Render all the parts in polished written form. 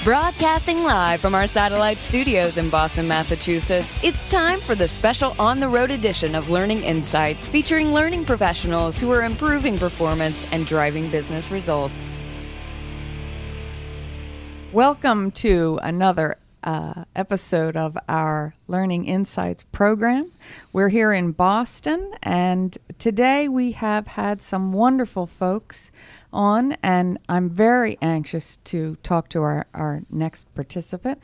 Broadcasting live from our satellite studios in Boston, Massachusetts, it's time for the special on-the-road edition of Learning Insights, featuring learning professionals who are improving performance and driving business results. Welcome to another episode of our Learning Insights program. We're here in Boston, and today we have had some wonderful folks on, and I'm very anxious to talk to our next participant.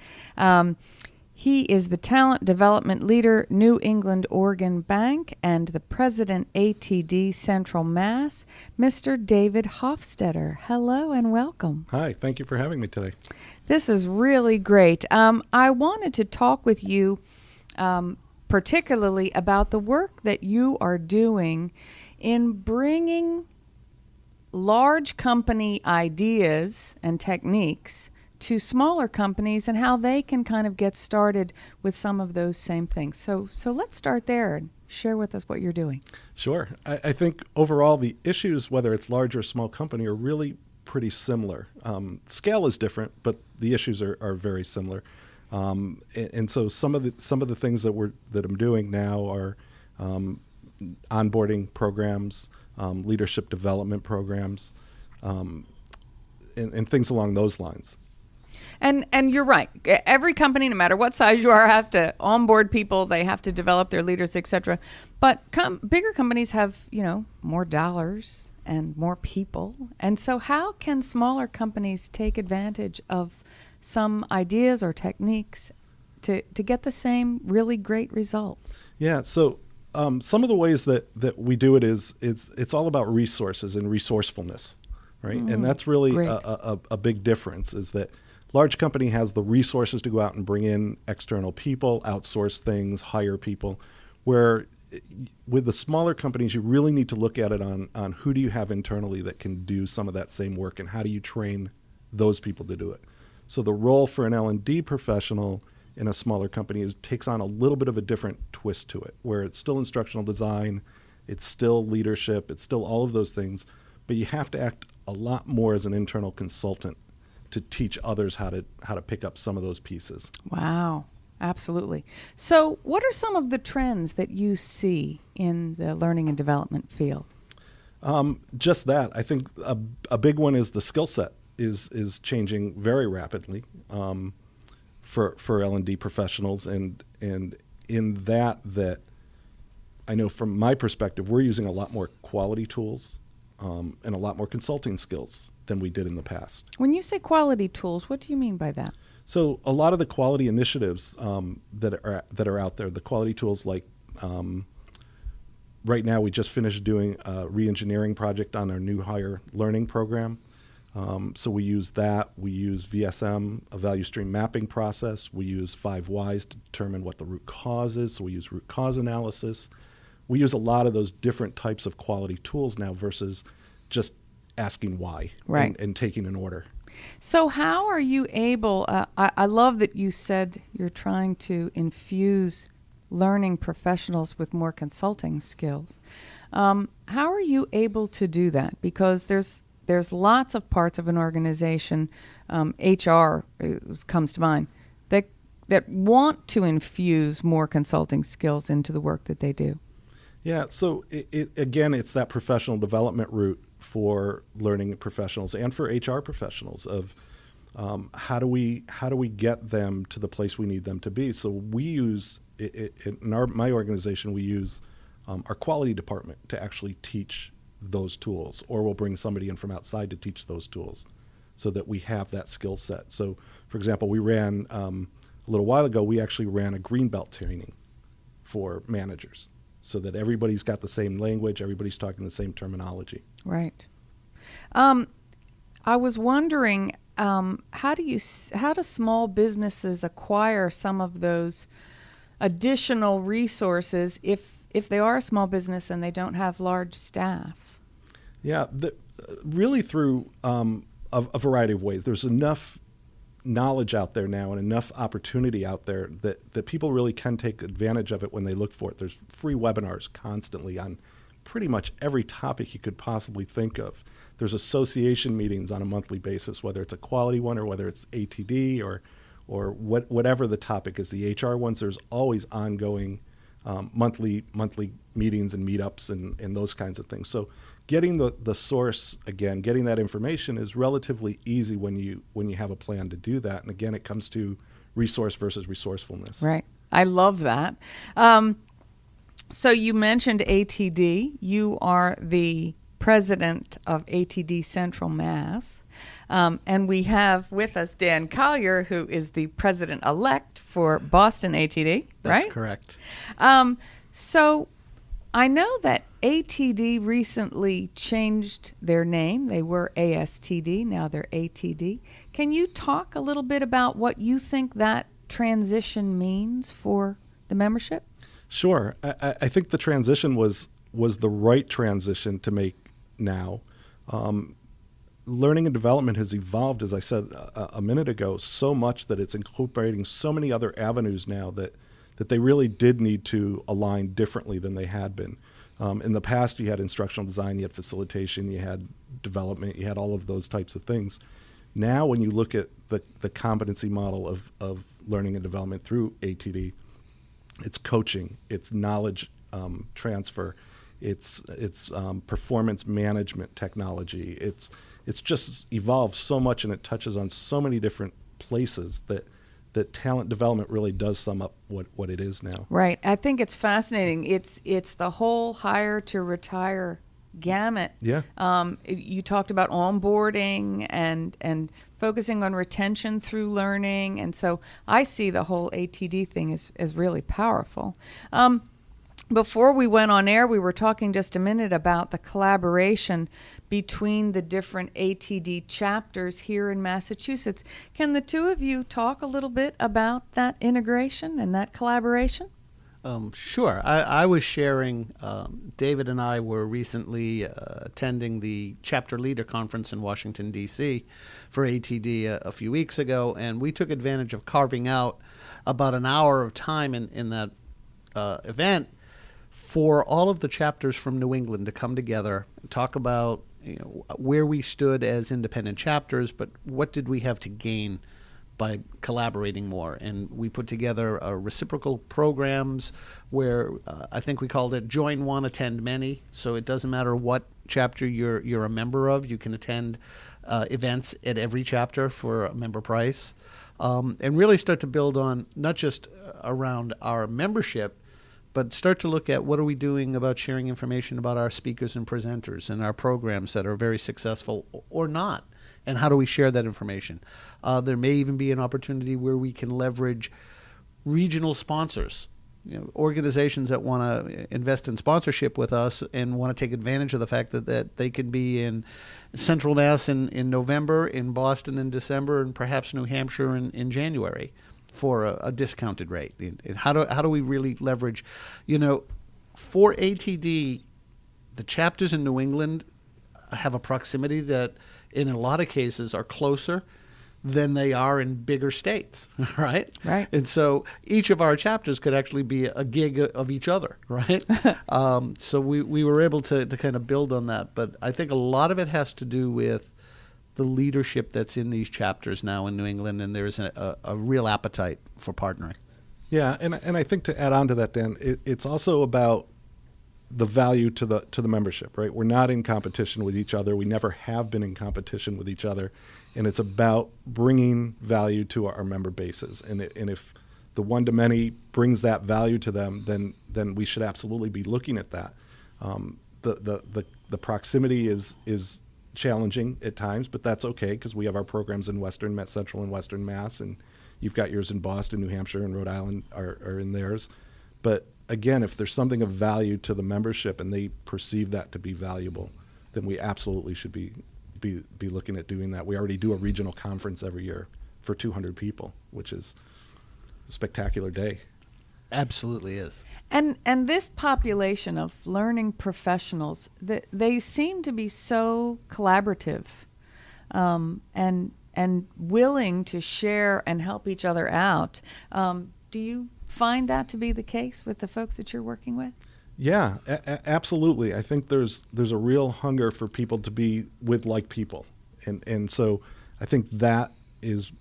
He is the Talent Development Leader, New England Oregon Bank, and the President, ATD Central Mass, Mr. David Hofstetter. Hello and welcome. Hi, thank you for having me today. This is really great. I wanted to talk with you particularly about the work that you are doing in bringing large company ideas and techniques to smaller companies and how they can kind of get started with some of those same things. So let's start there and share with us what you're doing. Sure. I think overall the issues, whether it's large or small company, are really pretty similar. Scale is different, but the issues are very similar. And so some of the things that I'm doing now are onboarding programs, leadership development programs, and things along those lines. And you're right. Every company, no matter what size you are, have to onboard people. They have to develop their leaders, etc. But bigger companies have, more dollars and more people. And so how can smaller companies take advantage of some ideas or techniques to get the same really great results? Yeah. So some of the ways that we do it is it's all about resources and resourcefulness, right? And that's really a big difference, is that large company has the resources to go out and bring in external people, outsource things, hire people, where with the smaller companies, you really need to look at it on who do you have internally that can do some of that same work, and how do you train those people to do it. So the role for an L&D professional in a smaller company takes on a little bit of a different twist to it, where it's still instructional design, it's still leadership, it's still all of those things, but you have to act a lot more as an internal consultant to teach others how to pick up some of those pieces. Wow, absolutely. So what are some of the trends that you see in the learning and development field? Just that. I think a big one is the skill set is changing very rapidly for L&D professionals, and in that I know from my perspective, we're using a lot more quality tools and a lot more consulting skills than we did in the past. When you say quality tools, what do you mean by that? So a lot of the quality initiatives that are out there, the quality tools like right now we just finished doing a re-engineering project on our new hire learning program. So we use that. We use VSM, a value stream mapping process. We use 5 whys to determine what the root cause is. So we use root cause analysis. We use a lot of those different types of quality tools now versus just asking why, right, and taking an order. So how are you able, I love that you said you're trying to infuse learning professionals with more consulting skills. How are you able to do that? Because there's lots of parts of an organization, HR comes to mind, that want to infuse more consulting skills into the work that they do. Yeah, so again, it's that professional development route for learning professionals and for HR professionals of how do we get them to the place we need them to be. So we use, in my organization, we use our quality department to actually teach those tools, or we'll bring somebody in from outside to teach those tools so that we have that skill set. So, for example, we ran, a little while ago, we actually ran a green belt training for managers so that everybody's got the same language, everybody's talking the same terminology. Right. I was wondering, how do small businesses acquire some of those additional resources if they are a small business and they don't have large staff? Yeah, really through a variety of ways. There's enough knowledge out there now and enough opportunity out there that people really can take advantage of it when they look for it. There's free webinars constantly on pretty much every topic you could possibly think of There's association meetings on a monthly basis, whether it's a quality one or whether it's ATD or whatever the topic is. The HR ones, there's always ongoing monthly meetings and meetups and those kinds of things. So getting the source, again, getting that information is relatively easy when you have a plan to do that. And again, it comes to resource versus resourcefulness. Right. I love that. So you mentioned ATD. You are the president of ATD Central Mass. And we have with us Dan Collier, who is the president-elect for Boston ATD, right? That's correct. So I know that ATD recently changed their name. They were ASTD, now they're ATD. Can you talk a little bit about what you think that transition means for the membership? Sure. I think the transition was the right transition to make now. Learning and development has evolved, as I said a minute ago, so much that it's incorporating so many other avenues now that they really did need to align differently than they had been. In the past, you had instructional design, you had facilitation, you had development, you had all of those types of things. Now, when you look at the competency model of learning and development through ATD, it's coaching, it's knowledge transfer, it's performance management technology. It's just evolved so much, and it touches on so many different places that talent development really does sum up what it is now. Right. I think it's fascinating. It's the whole hire to retire gamut. Yeah. You talked about onboarding and focusing on retention through learning, and so I see the whole ATD thing as really powerful. Before we went on air, we were talking just a minute about the collaboration between the different ATD chapters here in Massachusetts. Can the two of you talk a little bit about that integration and that collaboration? Sure. I was sharing, David and I were recently attending the Chapter Leader Conference in Washington, D.C. for ATD a few weeks ago, and we took advantage of carving out about an hour of time in that event for all of the chapters from New England to come together and talk about where we stood as independent chapters, but what did we have to gain by collaborating more. And we put together reciprocal programs where I think we called it Join One, Attend Many. So it doesn't matter what chapter you're a member of, you can attend events at every chapter for a member price, and really start to build on not just around our membership, but start to look at what are we doing about sharing information about our speakers and presenters and our programs that are very successful or not, and how do we share that information. There may even be an opportunity where we can leverage regional sponsors, organizations that want to invest in sponsorship with us and want to take advantage of the fact that they can be in Central Mass in November, in Boston in December, and perhaps New Hampshire in January for a discounted rate. And how do we really leverage, for ATD, the chapters in New England have a proximity that in a lot of cases are closer than they are in bigger states, right? Right. And so each of our chapters could actually be a gig of each other, right? So we were able to kind of build on that. But I think a lot of it has to do with the leadership that's in these chapters now in New England, and there's a real appetite for partnering. Yeah, and I think to add on to that, Dan, it's also about the value to the membership, right? We're not in competition with each other. We never have been in competition with each other, and it's about bringing value to our member bases. And if the one-to-many brings that value to them, then we should absolutely be looking at that. The proximity is challenging at times, but that's okay because we have our programs in Central and Western Mass, and you've got yours in Boston, New Hampshire, and Rhode Island are in theirs. But again, if there's something of value to the membership and they perceive that to be valuable, then we absolutely should be looking at doing that. We already do a regional conference every year for 200 people, which is a spectacular day. Absolutely is. And this population of learning professionals, they seem to be so collaborative, and willing to share and help each other out. Do you find that to be the case with the folks that you're working with? Yeah, absolutely. I think there's a real hunger for people to be with like people, and so I think that is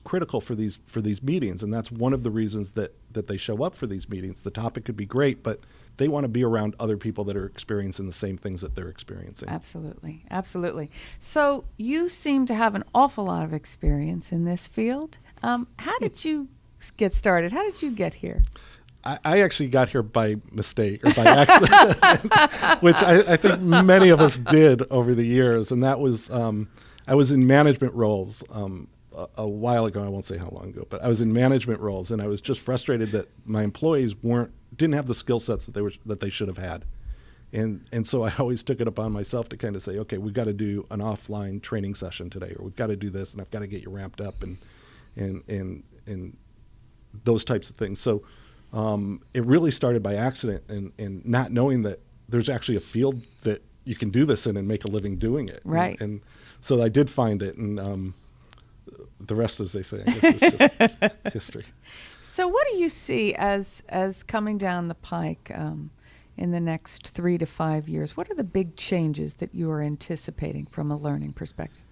critical for these meetings, and that's one of the reasons that they show up for these meetings. The topic could be great, but they want to be around other people that are experiencing the same things that they're experiencing. Absolutely, absolutely. So you seem to have an awful lot of experience in this field. How did you get started? How did you get here? I actually got here by mistake or by accident, which I think many of us did over the years. And that was, I was in management roles a while ago. I won't say how long ago, but I was in management roles, and I was just frustrated that my employees didn't have the skill sets that they should have had. And so I always took it upon myself to kind of say, okay, we've got to do an offline training session today, or we've got to do this, and I've got to get you ramped up and those types of things. So it really started by accident and not knowing that there's actually a field that you can do this in and make a living doing it. Right. And so I did find it, and the rest, as they say, I guess, is just history. So what do you see as coming down the pike in the next 3 to 5 years? What are the big changes that you are anticipating from a learning perspective?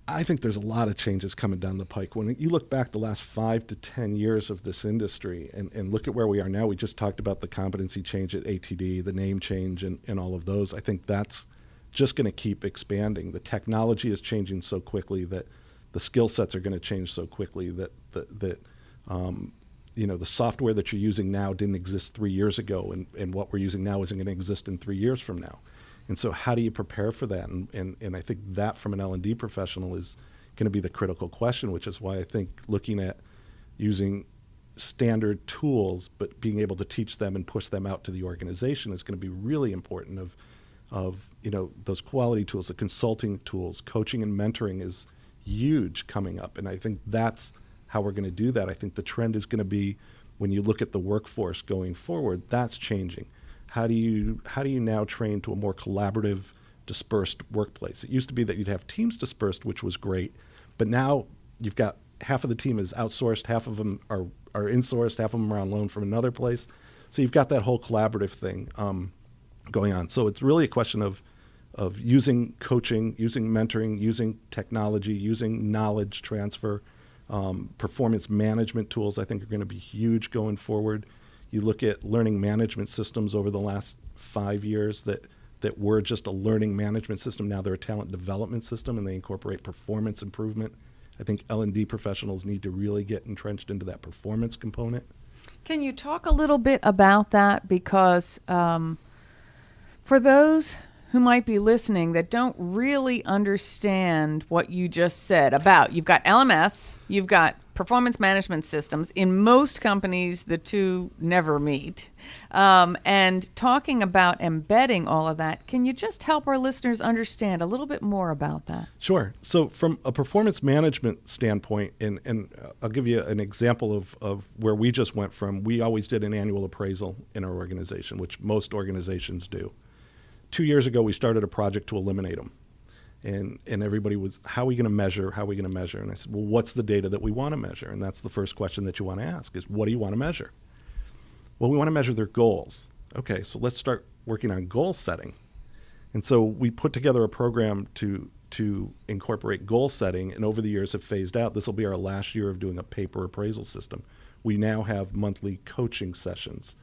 I think there's a lot of changes coming down the pike. When you look back the last 5 to 10 years of this industry and look at where we are now, we just talked about the competency change at ATD, the name change, and all of those. I think that's just going to keep expanding. The technology is changing so quickly that the skill sets are going to change so quickly that the software that you're using now didn't exist 3 years ago, and what we're using now isn't going to exist in 3 years from now. And so how do you prepare for that? And I think that from an L&D professional is going to be the critical question, which is why I think looking at using standard tools but being able to teach them and push them out to the organization is going to be really important of those quality tools, the consulting tools. Coaching and mentoring is huge coming up, and I think that's how we're going to do that. I think the trend is going to be, when you look at the workforce going forward, that's changing. How do you now train to a more collaborative, dispersed workplace? It used to be that you'd have teams dispersed, which was great, but now you've got half of the team is outsourced, half of them are insourced, half of them are on loan from another place. So you've got that whole collaborative thing going on. So it's really a question of using coaching, using mentoring, using technology, using knowledge transfer. Performance management tools, I think, are going to be huge going forward. You look at learning management systems over the last 5 years that were just a learning management system. Now they're a talent development system, and they incorporate performance improvement. I think L&D professionals need to really get entrenched into that performance component. Can you talk a little bit about that? Because for those who might be listening that don't really understand what you just said about, you've got LMS, you've got performance management systems. In most companies, the two never meet. And talking about embedding all of that, can you just help our listeners understand a little bit more about that? Sure. So from a performance management standpoint, and I'll give you an example of where we just went from. We always did an annual appraisal in our organization, which most organizations do. 2 years ago, we started a project to eliminate them. And everybody was, how are we going to measure? How are we going to measure? And I said, well, what's the data that we want to measure? And that's the first question that you want to ask is, what do you want to measure? Well, we want to measure their goals. Okay, so let's start working on goal setting. And so we put together a program to incorporate goal setting, and over the years have phased out. This will be our last year of doing a paper appraisal system. We now have monthly coaching sessions.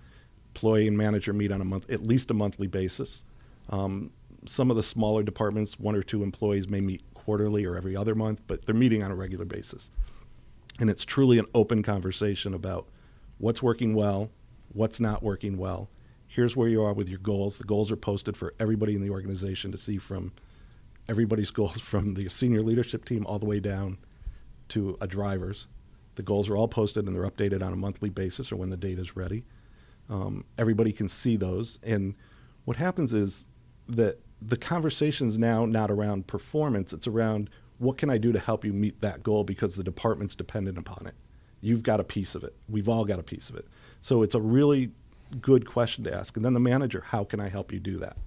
Employee and manager meet on at least a monthly basis. Some of the smaller departments, 1 or 2 employees, may meet quarterly or every other month, but they're meeting on a regular basis. And it's truly an open conversation about what's working well, what's not working well. Here's where you are with your goals. The goals are posted for everybody in the organization to see, from everybody's goals, from the senior leadership team all the way down to a driver's. The goals are all posted and they're updated on a monthly basis or when the data is ready. Everybody can see those. And what happens is that the conversation's now not around performance, it's around what can I do to help you meet that goal, because the department's dependent upon it. You've got a piece of it. We've all got a piece of it. So it's a really good question to ask. And then the manager, how can I help you do that?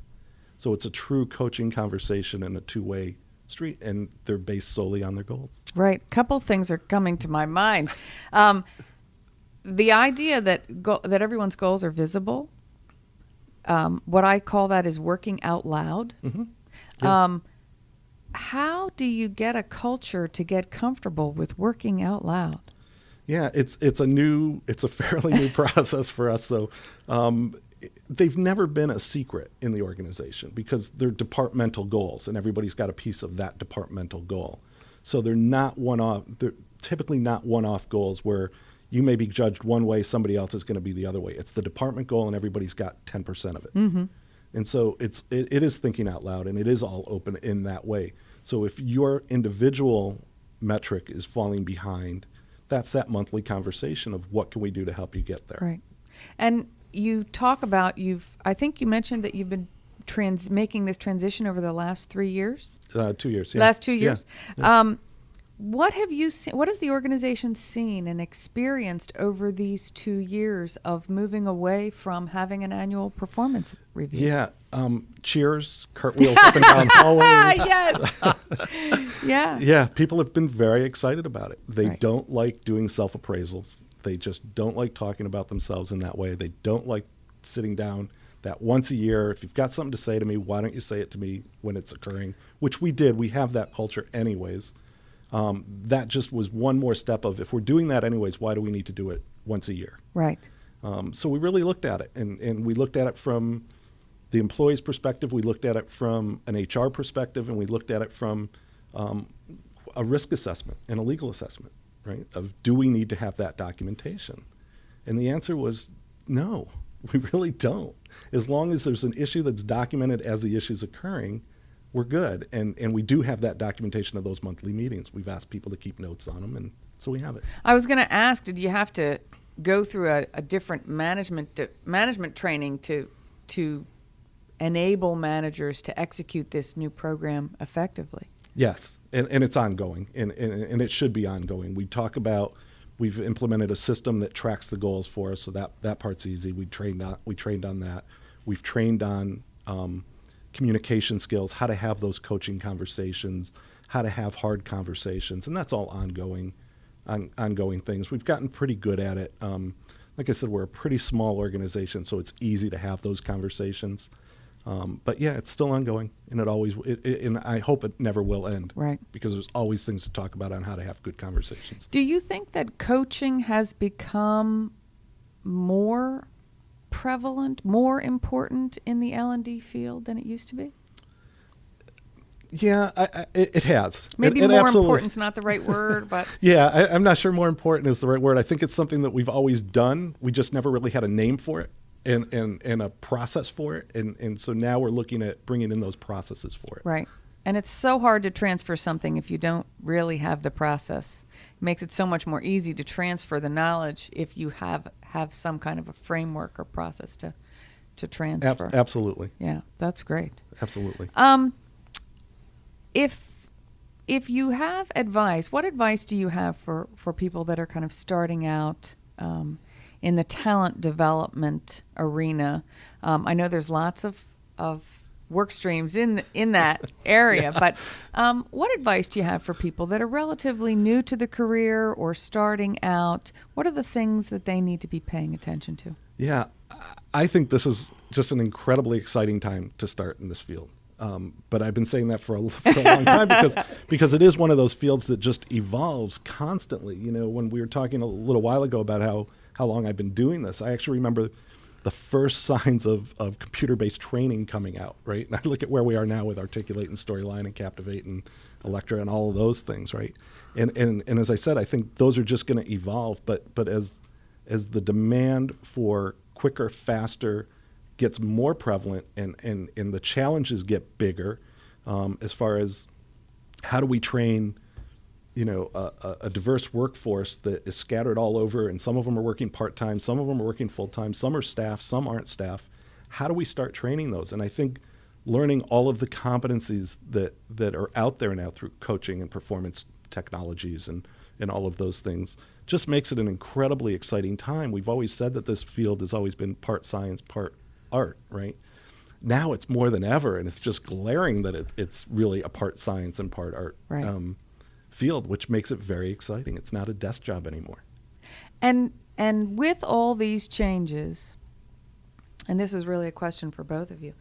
So it's a true coaching conversation and a two-way street, and they're based solely on their goals. Right. A couple things are coming to my mind. The idea that everyone's goals are visible, what I call that is working out loud. Mm-hmm. Yes. How do you get a culture to get comfortable with working out loud? Yeah, it's a fairly new process for us. So they've never been a secret in the organization because they're departmental goals, and everybody's got a piece of that departmental goal. So they're not one-off. They're typically not one-off goals where you may be judged one way, somebody else is going to be the other way. It's the department goal, and everybody's got 10% of it. Mm-hmm. And so it is thinking out loud, and it is all open in that way. So if your individual metric is falling behind, that's that monthly conversation of what can we do to help you get there. Right. And you talk about I think you mentioned that you've been making this transition over the last 3 years? 2 years, yeah. Last 2 years. Yeah. What have you seen? What has the organization seen and experienced over these 2 years of moving away from having an annual performance review? Yeah. Cheers, cartwheels up and down hallways. Yes. Yeah. Yeah. People have been very excited about it. They don't like doing self-appraisals. They just don't like talking about themselves in that way. They don't like sitting down that once a year. If you've got something to say to me, why don't you say it to me when it's occurring? Which we did. We have that culture anyways. That just was one more step of, if we're doing that anyways, why do we need to do it once a year? Right. So we really looked at it, and we looked at it from the employee's perspective, we looked at it from an HR perspective, and we looked at it from a risk assessment and a legal assessment, right? Of, do we need to have that documentation? And the answer was no, we really don't. As long as there's an issue that's documented as the issue's occurring, we're good. And we do have that documentation of those monthly meetings. We've asked people to keep notes on them, and so we have it. I was going to ask, did you have to go through a different management training to enable managers to execute this new program effectively? Yes, and it's ongoing, and it should be ongoing. We've implemented a system that tracks the goals for us, so that part's easy. We trained on that. We've trained on communication skills, how to have those coaching conversations, how to have hard conversations, and that's all ongoing things. We've gotten pretty good at it. Like I said, we're a pretty small organization, so it's easy to have those conversations. But yeah, it's still ongoing, and and I hope it never will end. Right. Because there's always things to talk about on how to have good conversations. Do you think that coaching has become more prevalent, more important in the L&D field than it used to be? Yeah, it has. Maybe more important's not the right word, but... Yeah, I'm not sure more important is the right word. I think it's something that we've always done. We just never really had a name for it and a process for it. And so now we're looking at bringing in those processes for it. Right. And it's so hard to transfer something if you don't really have the process. It makes it so much more easy to transfer the knowledge if you have some kind of a framework or process to transfer. Absolutely. Yeah, that's great. Absolutely. If you have advice, what advice do you have for people that are kind of starting out in the talent development arena? I know there's lots of work streams in that area, but what advice do you have for people that are relatively new to the career or starting out? What are the things that they need to be paying attention to? Yeah, I think this is just an incredibly exciting time to start in this field. But I've been saying that for a long time because it is one of those fields that just evolves constantly. You know, when we were talking a little while ago about how long I've been doing this, I actually remember the first signs of computer-based training coming out, right? And I look at where we are now with Articulate and Storyline and Captivate and Electra and all of those things, right? And as I said, I think those are just going to evolve. But as the demand for quicker, faster gets more prevalent and the challenges get bigger, as far as how do we train, a diverse workforce that is scattered all over, and some of them are working part-time, some of them are working full-time, some are staff, some aren't staff. How do we start training those? And I think learning all of the competencies that are out there now through coaching and performance technologies and all of those things just makes it an incredibly exciting time. We've always said that this field has always been part science, part art, right? Now it's more than ever, and it's just glaring that it's really a part science and part art field, which makes it very exciting. It's not a desk job anymore. And with all these changes, and this is really a question for both of you.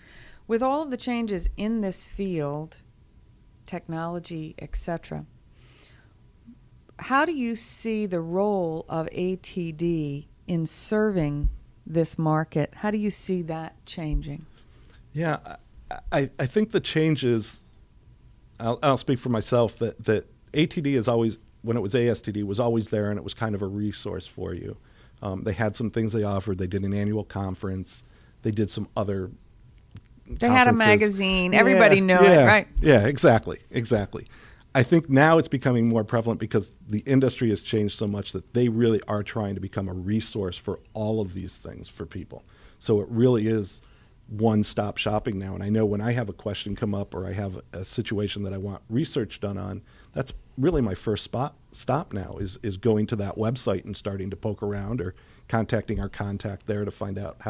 With all of the changes in this field, technology, etc., how do you see the role of ATD in serving this market? How do you see that changing? Yeah, I think the changes, I'll speak for myself, that ATD is always, when it was ASTD, was always there, and it was kind of a resource for you. They had some things they offered. They did an annual conference. They did some other They had a magazine. Everybody knew it, right? Yeah, exactly. I think now it's becoming more prevalent because the industry has changed so much that they really are trying to become a resource for all of these things for people. So it really is one-stop shopping now. And I know when I have a question come up or I have a situation that I want research done on, that's really my first stop now is going to that website and starting to poke around or contacting our contact there to find out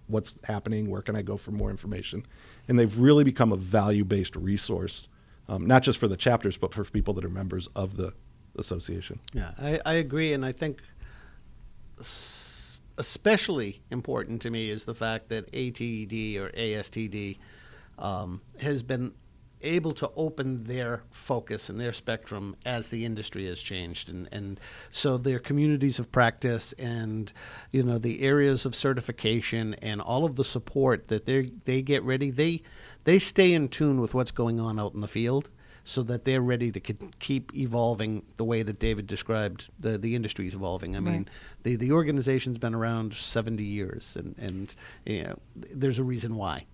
what's happening, where can I go for more information. And they've really become a value-based resource, not just for the chapters, but for people that are members of the association. Yeah, I agree. And I think especially important to me is the fact that ATD or ASTD has been able to open their focus and their spectrum as the industry has changed, and so their communities of practice and the areas of certification and all of the support that they get ready, they stay in tune with what's going on out in the field, so that they're ready to keep evolving the way that David described the industry is evolving. I mean, the organization's been around 70 years, and there's a reason why.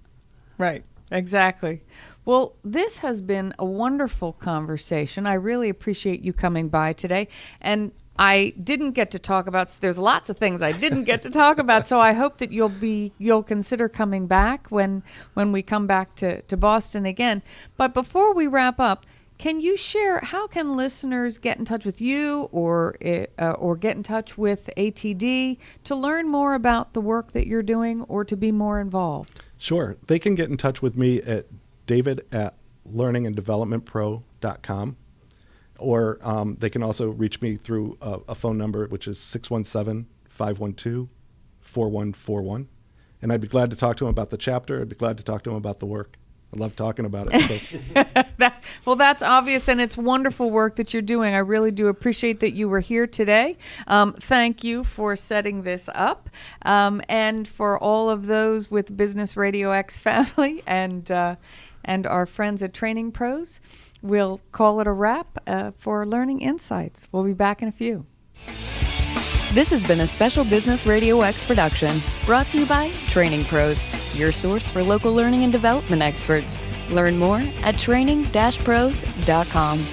Right. Exactly. Well, this has been a wonderful conversation. I really appreciate you coming by today. And I didn't get to talk about, there's lots of things I didn't get to talk about, so I hope that you'll consider coming back when we come back to Boston again. But before we wrap up, can you share, how can listeners get in touch with you or get in touch with ATD to learn more about the work that you're doing or to be more involved? Sure. They can get in touch with me at david@learninganddevelopmentpro.com, or they can also reach me through a phone number, which is 617-512-4141. And I'd be glad to talk to them about the chapter. I'd be glad to talk to them about the work. I love talking about it. So. Well, that's obvious, and it's wonderful work that you're doing. I really do appreciate that you were here today. Thank you for setting this up, and for all of those with Business Radio X family and our friends at Training Pros. We'll call it a wrap for Learning Insights. We'll be back in a few. This has been a special Business Radio X production brought to you by Training Pros, your source for local learning and development experts. Learn more at training-pros.com.